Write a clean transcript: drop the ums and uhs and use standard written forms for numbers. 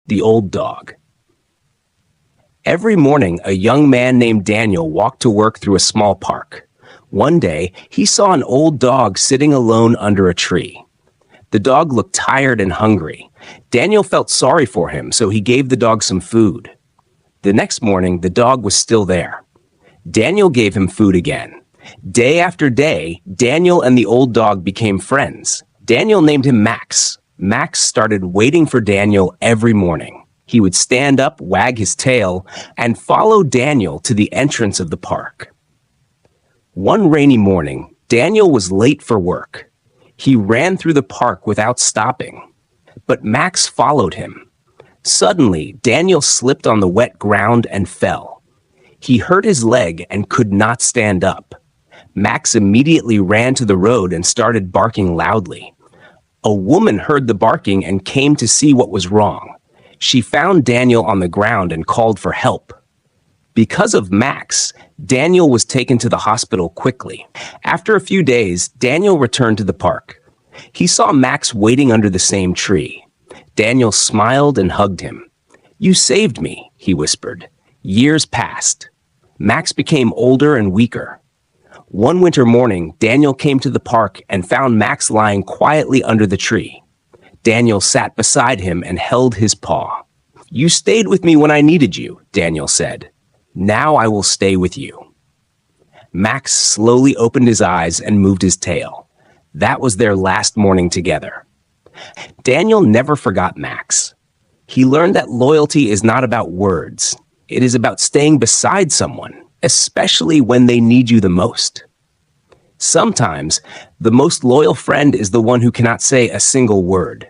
The Old Dog. Every morning, a young man named Daniel walked to work through a small park. One day, he saw an old dog sitting alone under a tree. The dog looked tired and hungry. Daniel felt sorry for him, so he gave the dog some food. The next morning, the dog was still there. Daniel gave him food again. Day after day, Daniel and the old dog became friends. Daniel named him Max. Max started waiting for Daniel every morning. He would stand up, wag his tail, and follow Daniel to the entrance of the park. One rainy morning, Daniel was late for work. He ran through the park without stopping, but Max followed him. Suddenly, Daniel slipped on the wet ground and fell. He hurt his leg and could not stand up. Max immediately ran to the road and started barking loudly. A woman heard the barking and came to see what was wrong. She found Daniel on the ground and called for help. Because of Max, Daniel was taken to the hospital quickly. After a few days, Daniel returned to the park. He saw Max waiting under the same tree. Daniel smiled and hugged him. "You saved me," he whispered. Years passed. Max became older and weaker. One winter morning, Daniel came to the park and found Max lying quietly under the tree. Daniel sat beside him and held his paw. "You stayed with me when I needed you," Daniel said. "Now I will stay with you." Max slowly opened his eyes and moved his tail. That was their last morning together. Daniel never forgot Max. He learned that loyalty is not about words. It is about staying beside someone, especially when they need you the most. Sometimes, the most loyal friend is the one who cannot say a single word.